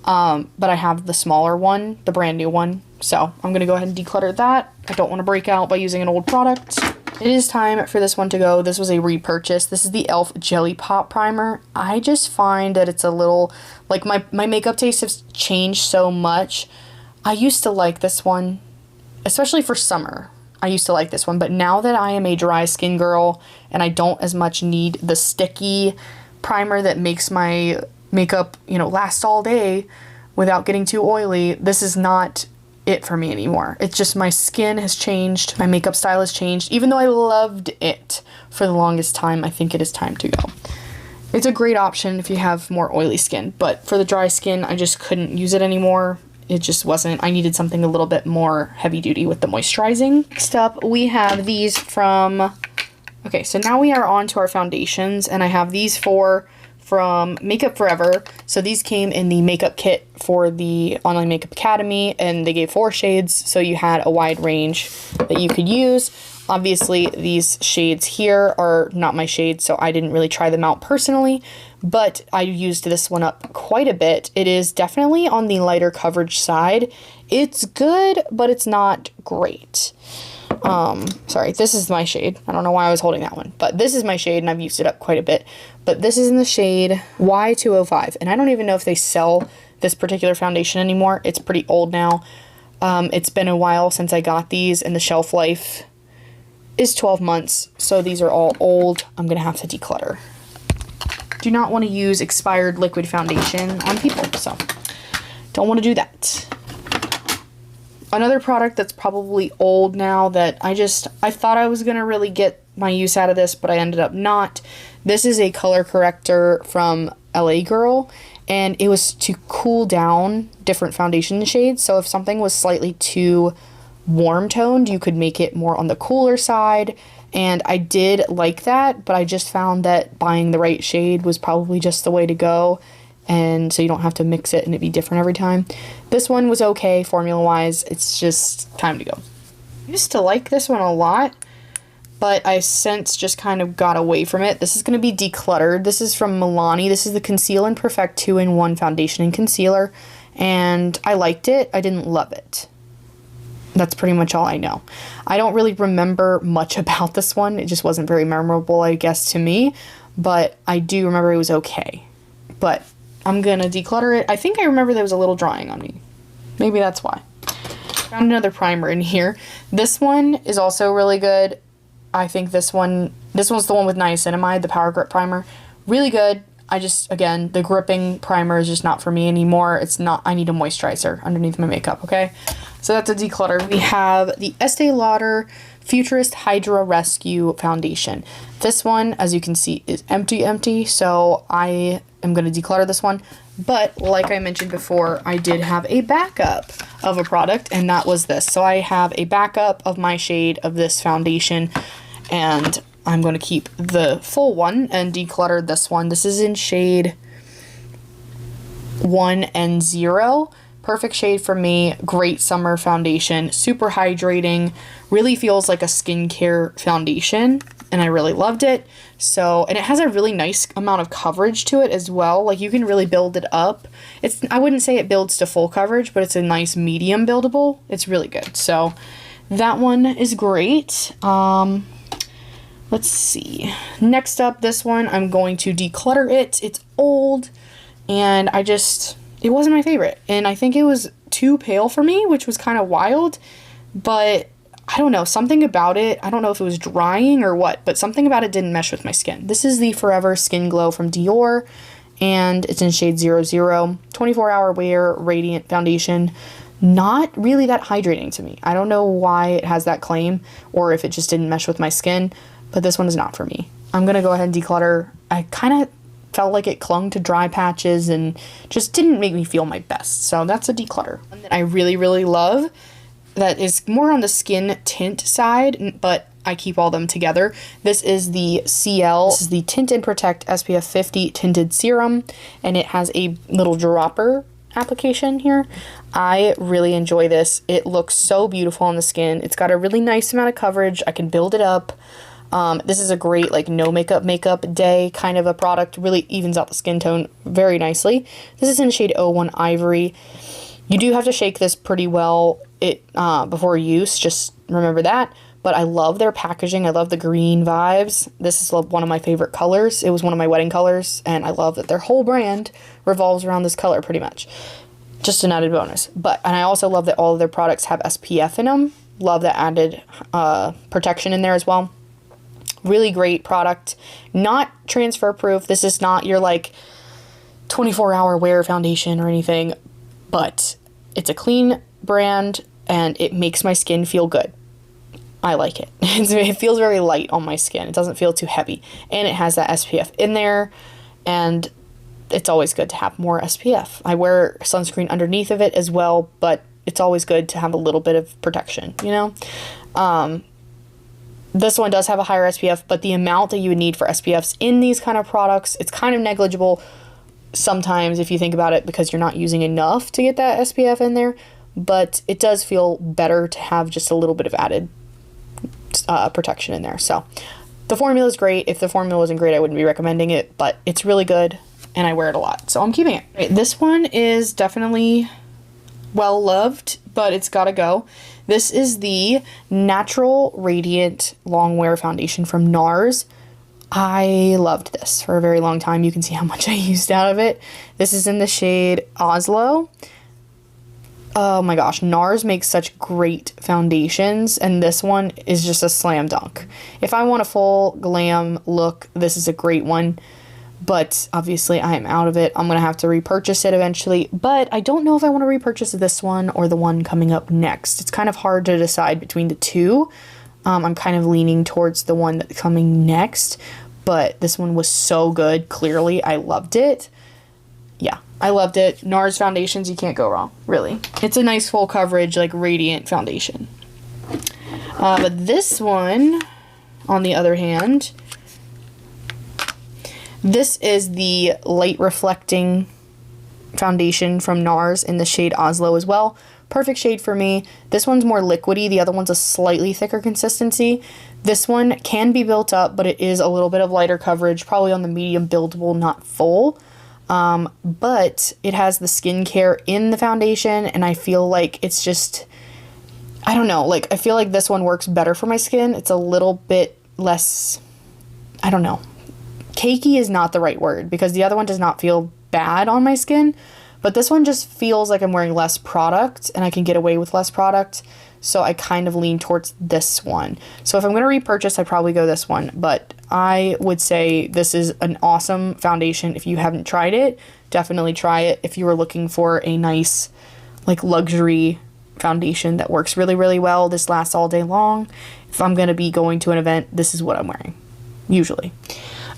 But I have the smaller one, the brand new one. So I'm going to go ahead and declutter that. I don't want to break out by using an old product. It is time for this one to go. This was a repurchase. This is the e.l.f. Jelly Pop Primer. I just find that it's a little, like my makeup taste has changed so much. I used to like this one, especially for summer. I used to like this one, but now that I am a dry skin girl and I don't as much need the sticky primer that makes my makeup, last all day without getting too oily, this is not it for me anymore. It's just my skin has changed, my makeup style has changed. Even though I loved it for the longest time, I think it is time to go. It's a great option if you have more oily skin, but for the dry skin, I just couldn't use it anymore. It just wasn't. I needed something a little bit more heavy duty with the moisturizing. Next up, we have these from, okay, so now we are on to our foundations, and I have these four from Makeup Forever. So these came in the makeup kit for the Online Makeup Academy, and they gave 4 shades, so you had a wide range that you could use. Obviously, these shades here are not my shades, so I didn't really try them out personally, but I used this one up quite a bit. It is definitely on the lighter coverage side. It's good, but it's not great. Sorry, this is my shade. I don't know why I was holding that one, but this is my shade and I've used it up quite a bit. But this is in the shade Y205, and I don't even know if they sell this particular foundation anymore. It's pretty old now. It's been a while since I got these, and the shelf life is 12 months, so these are all old. I'm gonna have to declutter. Do not want to use expired liquid foundation on people, so don't want to do that. Another product that's probably old now that I thought I was going to really get my use out of this, but I ended up not. This is a color corrector from LA Girl, and it was to cool down different foundation shades. So if something was slightly too warm toned, you could make it more on the cooler side. And I did like that, but I just found that buying the right shade was probably just the way to go. And so you don't have to mix it and it be different every time. This one was okay formula-wise. It's just time to go. I used to like this one a lot, but I since just kind of got away from it. This is going to be Decluttered. This is from Milani. This is the Conceal and Perfect 2-in-1 foundation and concealer, and I liked it. I didn't love it. That's pretty much all I know. I don't really remember much about this one. It just wasn't very memorable, I guess, to me, but I do remember it was okay. But I'm gonna declutter it. I think I remember there was a little drying on me. Maybe that's why. Found another primer in here. This one is also really good. I think this one's the one with niacinamide, the Power Grip primer. Really good. Again, the gripping primer is just not for me anymore. I need a moisturizer underneath my makeup, okay? So that's a declutter. We have the Estee Lauder Futurist Hydra Rescue Foundation. This one, as you can see, is empty, so I am going to declutter this one. But like I mentioned before, I did have a backup of a product, and that was this. So I have a backup of my shade of this foundation, and I'm going to keep the full one and declutter this one. This is in shade 1N0. Perfect shade for me. Great summer foundation. Super hydrating. Really feels like a skincare foundation, and I really loved it. So, and it has a really nice amount of coverage to it as well. Like, you can really build it up. I wouldn't say it builds to full coverage, but it's a nice medium buildable. It's really good. So that one is great. Let's see. Next up, this one, I'm going to declutter it. It's old, and it wasn't my favorite. And I think it was too pale for me, which was kind of wild. But I don't know, something about it, I don't know if it was drying or what, but something about it didn't mesh with my skin. This is the Forever Skin Glow from Dior, and it's in shade 00. 24-hour wear, radiant foundation. Not really that hydrating to me. I don't know why it has that claim, or if it just didn't mesh with my skin, but this one is not for me. I'm going to go ahead and declutter. I kind of felt like it clung to dry patches and just didn't make me feel my best. So that's a declutter. One that I really, really love that is more on the skin tint side, but I keep all them together. This is the CL. This is the Tint and Protect SPF 50 Tinted Serum, and it has a little dropper application here. I really enjoy this. It looks so beautiful on the skin. It's got a really nice amount of coverage. I can build it up. This is a great like no makeup day kind of a product. Really evens out the skin tone very nicely. This is in the shade 01 Ivory. You do have to shake this pretty well before use, just remember that. But I love their packaging. I love the green vibes. This is one of my favorite colors. It was one of my wedding colors, and I love that their whole brand revolves around this color pretty much. Just an added bonus. And I also love that all of their products have SPF in them. Love the added protection in there as well. Really great product. Not transfer proof. This is not your like 24-hour wear foundation or anything, but it's a clean brand and it makes my skin feel good. I like it. It feels very light on my skin. It doesn't feel too heavy. And it has that SPF in there. And it's always good to have more SPF. I wear sunscreen underneath of it as well, but it's always good to have a little bit of protection, you know? This one does have a higher SPF, but the amount that you would need for SPFs in these kind of products, it's kind of negligible sometimes if you think about it, because you're not using enough to get that SPF in there. But it does feel better to have just a little bit of added protection in there. So the formula is great. If the formula wasn't great, I wouldn't be recommending it, but it's really good and I wear it a lot, so I'm keeping it. Right, this one is definitely well loved, but it's gotta go. This is the Natural Radiant Long Wear Foundation from NARS. I loved this for a very long time. You can see how much I used out of it. This is in the shade Oslo. Oh my gosh, NARS makes such great foundations, and this one is just a slam dunk. If I want a full glam look, this is a great one, but obviously I am out of it. I'm going to have to repurchase it eventually, but I don't know if I want to repurchase this one or the one coming up next. It's kind of hard to decide between the two. I'm kind of leaning towards the one that's coming next, but this one was so good. Clearly, I loved it. Yeah, I loved it. NARS foundations, you can't go wrong, really. It's a nice full coverage, like radiant foundation. But this one, on the other hand, this is the light reflecting foundation from NARS in the shade Oslo as well. Perfect shade for me. This one's more liquidy. The other one's a slightly thicker consistency. This one can be built up, but it is a little bit of lighter coverage, probably on the medium buildable, not full. But it has the skincare in the foundation, and I feel like it's just, I don't know, like I feel like this one works better for my skin. It's a little bit less, I don't know, cakey is not the right word, because the other one does not feel bad on my skin, but this one just feels like I'm wearing less product and I can get away with less product. So I kind of lean towards this one. So if I'm going to repurchase, I'd probably go this one. But I would say this is an awesome foundation. If you haven't tried it, definitely try it. If you were looking for a nice, like, luxury foundation that works really, really well, this lasts all day long. If I'm going to be going to an event, this is what I'm wearing, usually.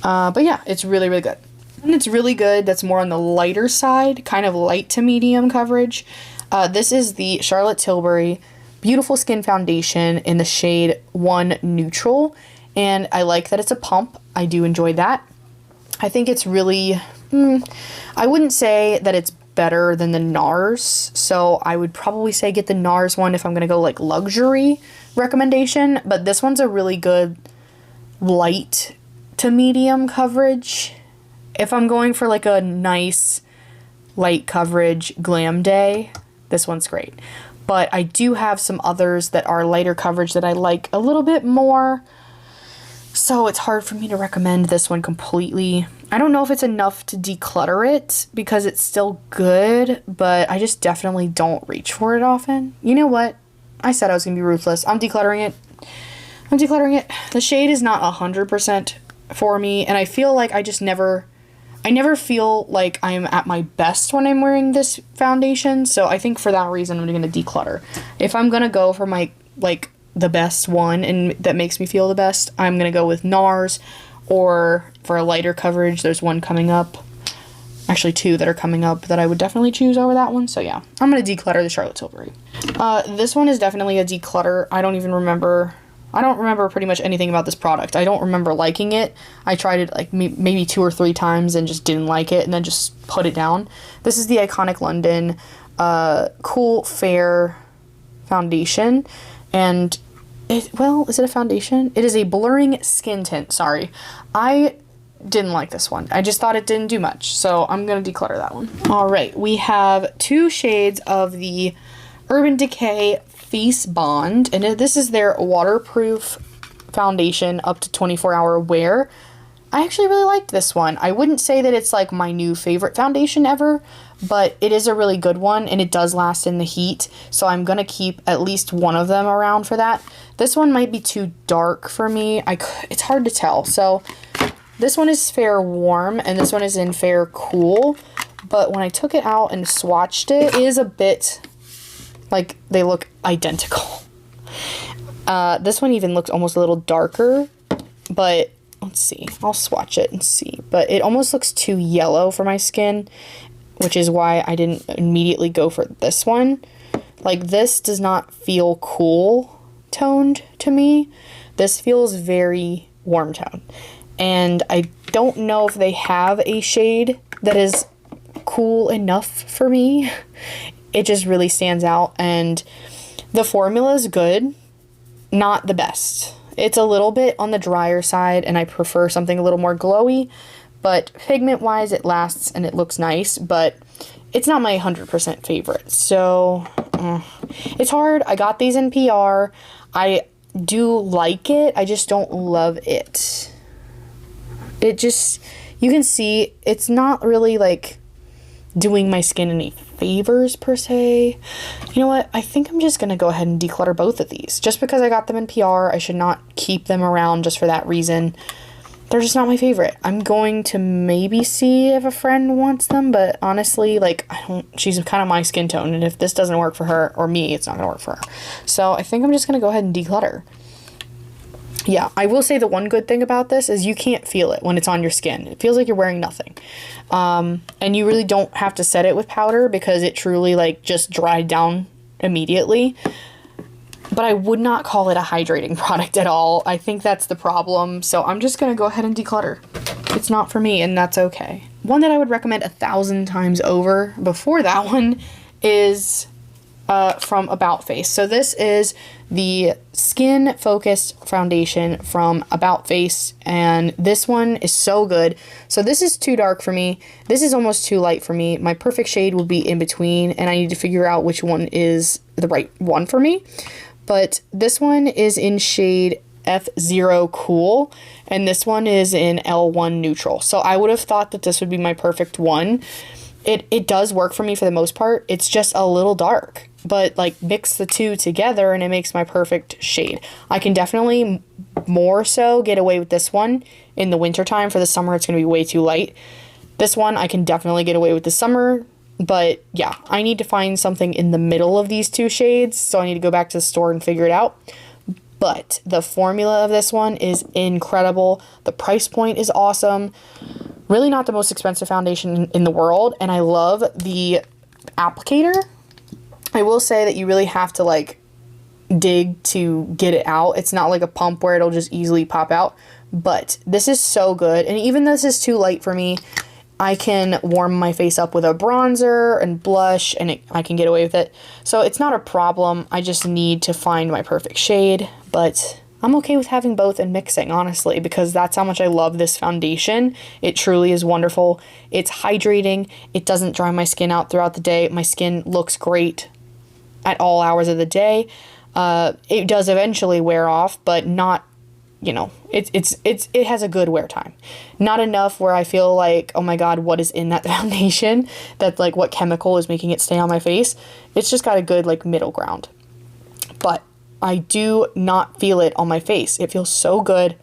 But yeah, it's really, really good. And it's really good. That's more on the lighter side, kind of light to medium coverage. This is the Charlotte Tilbury Beautiful Skin Foundation in the shade 1 Neutral, and I like that it's a pump. I do enjoy that. I think it's really, I wouldn't say that it's better than the NARS, so I would probably say get the NARS one if I'm going to go like luxury recommendation, but this one's a really good light to medium coverage. If I'm going for like a nice light coverage glam day, this one's great. But I do have some others that are lighter coverage that I like a little bit more. So it's hard for me to recommend this one completely. I don't know if it's enough to declutter it because it's still good, but I just definitely don't reach for it often. You know what? I said I was going to be ruthless. I'm decluttering it. I'm decluttering it. The shade is not 100% for me, and I feel like I never feel like I'm at my best when I'm wearing this foundation, so I think for that reason I'm going to declutter. If I'm going to go for my, like, the best one and that makes me feel the best, I'm going to go with NARS, or for a lighter coverage, there's one coming up. Actually, two that are coming up that I would definitely choose over that one, so yeah. I'm going to declutter the Charlotte Tilbury. This one is definitely a declutter. I don't even remember. I don't remember pretty much anything about this product. I don't remember liking it. I tried it like maybe 2 or 3 times and just didn't like it and then just put it down. This is the Iconic London Cool Fair foundation, and is it a foundation? It is a blurring skin tint. Sorry. I didn't like this one. I just thought it didn't do much, so I'm gonna declutter that one. All right, we have 2 shades of the Urban Decay Face Bond, and this is their waterproof foundation up to 24-hour wear. I actually really liked this one. I wouldn't say that it's like my new favorite foundation ever, but it is a really good one, and it does last in the heat, so I'm gonna keep at least one of them around for that. This one might be too dark for me. It's hard to tell. So this one is Fair Warm, and this one is in Fair Cool, but when I took it out and swatched it, it is a bit like they look identical. This one even looks almost a little darker, but let's see. I'll swatch it and see. But it almost looks too yellow for my skin, which is why I didn't immediately go for this one. Like, this does not feel cool toned to me. This feels very warm tone. And I don't know if they have a shade that is cool enough for me. It just really stands out, and the formula is good, not the best. It's a little bit on the drier side, and I prefer something a little more glowy, but pigment-wise, it lasts and it looks nice, but it's not my 100% favorite. So, it's hard. I got these in PR. I do like it. I just don't love it. It just, you can see, it's not really, like, doing my skin any favors per se. You know what? I think I'm just gonna go ahead and declutter both of these. Just because I got them in PR, I should not keep them around just for that reason. They're just not my favorite. I'm going to maybe see if a friend wants them, but honestly, like, she's kind of my skin tone, and if this doesn't work for her or me, it's not gonna work for her. So I think I'm just gonna go ahead and declutter. Yeah, I will say the one good thing about this is you can't feel it when it's on your skin. It feels like you're wearing nothing. And you really don't have to set it with powder because it truly, like, just dried down immediately. But I would not call it a hydrating product at all. I think that's the problem. So I'm just going to go ahead and declutter. It's not for me, and that's okay. One that I would recommend 1,000 times over before that one is from About Face. So this is the Skin Focused Foundation from About Face, and this one is so good. So this is too dark for me. This is almost too light for me. My perfect shade will be in between, and I need to figure out which one is the right one for me. But this one is in shade F0 Cool, and this one is in L1 Neutral. So I would have thought that this would be my perfect one. It does work for me for the most part. It's just a little dark, but like mix the two together and it makes my perfect shade. I can definitely more so get away with this one in the wintertime. For the summer, it's going to be way too light. This one, I can definitely get away with the summer, but yeah, I need to find something in the middle of these two shades, so I need to go back to the store and figure it out. But the formula of this one is incredible. The price point is awesome. Really not the most expensive foundation in the world, and I love the applicator. I will say that you really have to like dig to get it out. It's not like a pump where it'll just easily pop out, but this is so good. And even though this is too light for me, I can warm my face up with a bronzer and blush, and I can get away with it. So it's not a problem. I just need to find my perfect shade, but I'm okay with having both and mixing, honestly, because that's how much I love this foundation. It truly is wonderful. It's hydrating. It doesn't dry my skin out throughout the day. My skin looks great at all hours of the day. It does eventually wear off, but not, you know, it has a good wear time. Not enough where I feel like, oh my God, what is in that foundation? That's like what chemical is making it stay on my face. It's just got a good like middle ground. But I do not feel it on my face. It feels so good.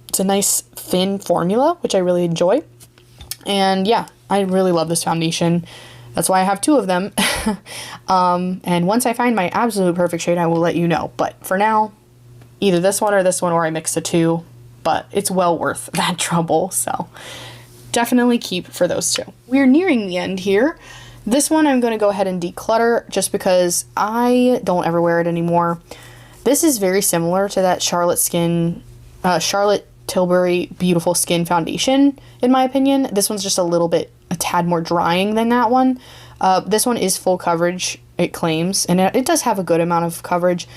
It's a nice thin formula, which I really enjoy. And yeah, I really love this foundation. That's why I have 2 of them. And once I find my absolute perfect shade, I will let you know. But for now, either this one, or I mix the 2. But it's well worth that trouble. So definitely keep for those 2. We're nearing the end here. This one I'm going to go ahead and declutter just because I don't ever wear it anymore. This is very similar to that Charlotte Tilbury Beautiful Skin Foundation, in my opinion. This one's just a tad more drying than that one. This one is full coverage, it claims, and it does have a good amount of coverage.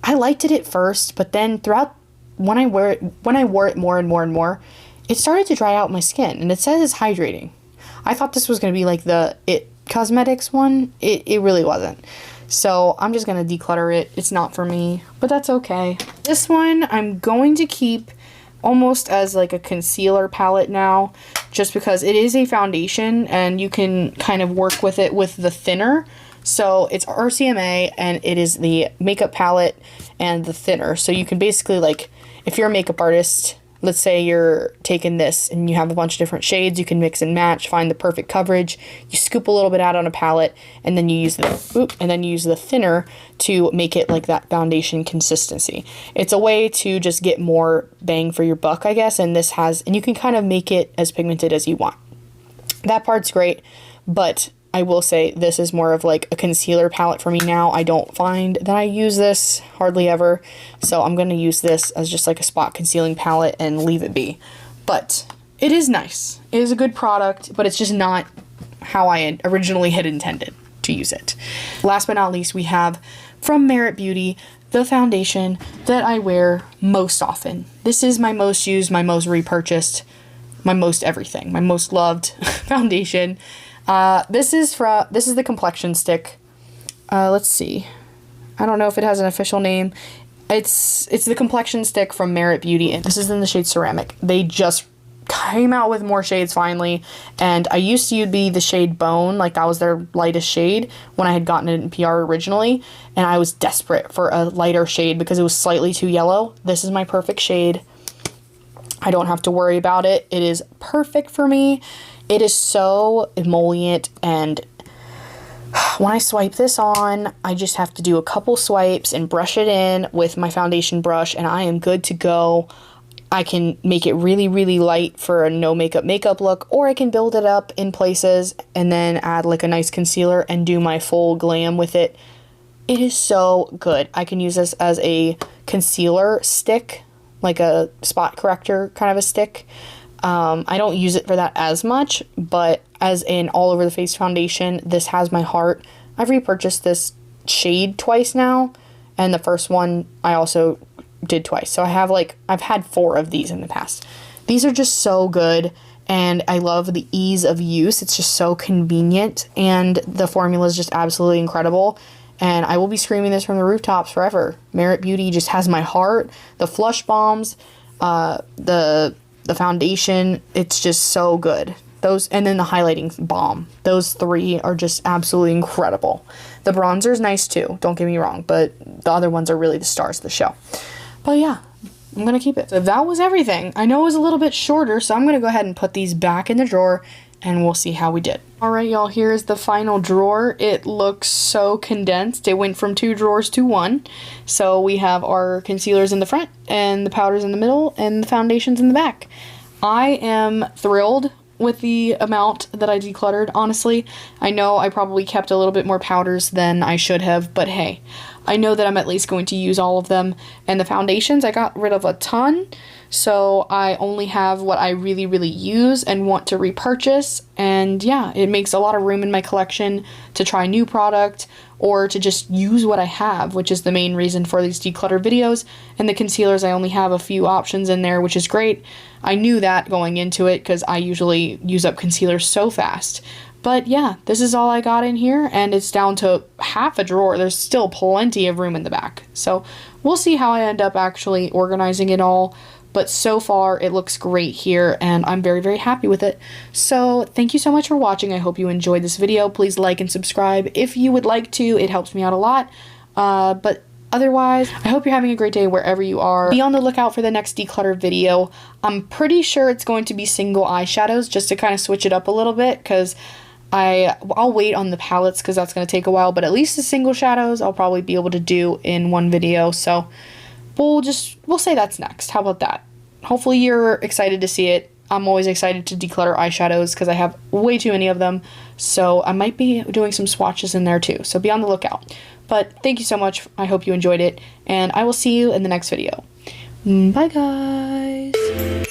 I liked it at first, but then throughout, when I wore it more and more and more, it started to dry out my skin, and it says it's hydrating. I thought this was going to be like the It Cosmetics one. It really wasn't. So I'm just going to declutter it. It's not for me, but that's okay. This one I'm going to keep almost as like a concealer palette now, just because it is a foundation and you can kind of work with it with the thinner. So it's RCMA and it is the makeup palette and the thinner. So you can basically, like, if you're a makeup artist, let's say you're taking this and you have a bunch of different shades, you can mix and match, find the perfect coverage. You scoop a little bit out on a palette and then you use the thinner to make it like that foundation consistency. It's a way to just get more bang for your buck, I guess, and you can kind of make it as pigmented as you want. That part's great, but I will say this is more of like a concealer palette for me now. I don't find that I use this hardly ever, so I'm going to use this as just like a spot concealing palette and leave it be. But it is nice. It is a good product, but it's just not how I originally had intended to use it. Last but not least, we have from Merit Beauty, the foundation that I wear most often. This is my most used, my most repurchased, my most everything, my most loved foundation. This is the complexion stick. Let's see. I don't know if it has an official name. It's the complexion stick from Merit Beauty, and this is in the shade Ceramic. They just came out with more shades finally, and I used to be the shade Bone, like that was their lightest shade when I had gotten it in PR originally, and I was desperate for a lighter shade because it was slightly too yellow. This is my perfect shade. I don't have to worry about it. It is perfect for me. It is so emollient, and when I swipe this on, I just have to do a couple swipes and brush it in with my foundation brush, and I am good to go. I can make it really, really light for a no makeup look, or I can build it up in places and then add like a nice concealer and do my full glam with it. It is so good. I can use this as a concealer stick, like a spot corrector kind of a stick. I don't use it for that as much, but as an all over the face foundation, this has my heart. I've repurchased this shade twice now, and the first one I also did twice. So I've had 4 of these in the past. These are just so good, and I love the ease of use. It's just so convenient, and the formula is just absolutely incredible. And I will be screaming this from the rooftops forever. Merit Beauty just has my heart. The Flush Bombs, the foundation, it's just so good. And then the highlighting balm. Those 3 are just absolutely incredible. The bronzer is nice too, don't get me wrong, but the other ones are really the stars of the show. But yeah, I'm going to keep it. So that was everything. I know it was a little bit shorter, so I'm going to go ahead and put these back in the drawer, and we'll see how we did. Alright, y'all, here's the final drawer. It looks so condensed. It went from 2 drawers to 1. So we have our concealers in the front, and the powders in the middle, and the foundations in the back. I am thrilled with the amount that I decluttered, honestly. I know I probably kept a little bit more powders than I should have, but hey, I know that I'm at least going to use all of them. And the foundations, I got rid of a ton, so I only have what I really, really use and want to repurchase. And yeah, it makes a lot of room in my collection to try new product or to just use what I have, which is the main reason for these declutter videos. And the concealers, I only have a few options in there, which is great. I knew that going into it because I usually use up concealer so fast. But yeah, this is all I got in here, and it's down to half a drawer. There's still plenty of room in the back. So we'll see how I end up actually organizing it all. But so far, it looks great here, and I'm very, very happy with it. So thank you so much for watching. I hope you enjoyed this video. Please like and subscribe if you would like to. It helps me out a lot. But otherwise, I hope you're having a great day wherever you are. Be on the lookout for the next declutter video. I'm pretty sure it's going to be single eyeshadows, just to kind of switch it up a little bit, because I'll wait on the palettes because that's going to take a while, but at least the single shadows I'll probably be able to do in one video. So we'll say that's next. How about that? Hopefully you're excited to see it. I'm always excited to declutter eyeshadows because I have way too many of them. So I might be doing some swatches in there too. So be on the lookout. But thank you so much. I hope you enjoyed it. And I will see you in the next video. Bye guys.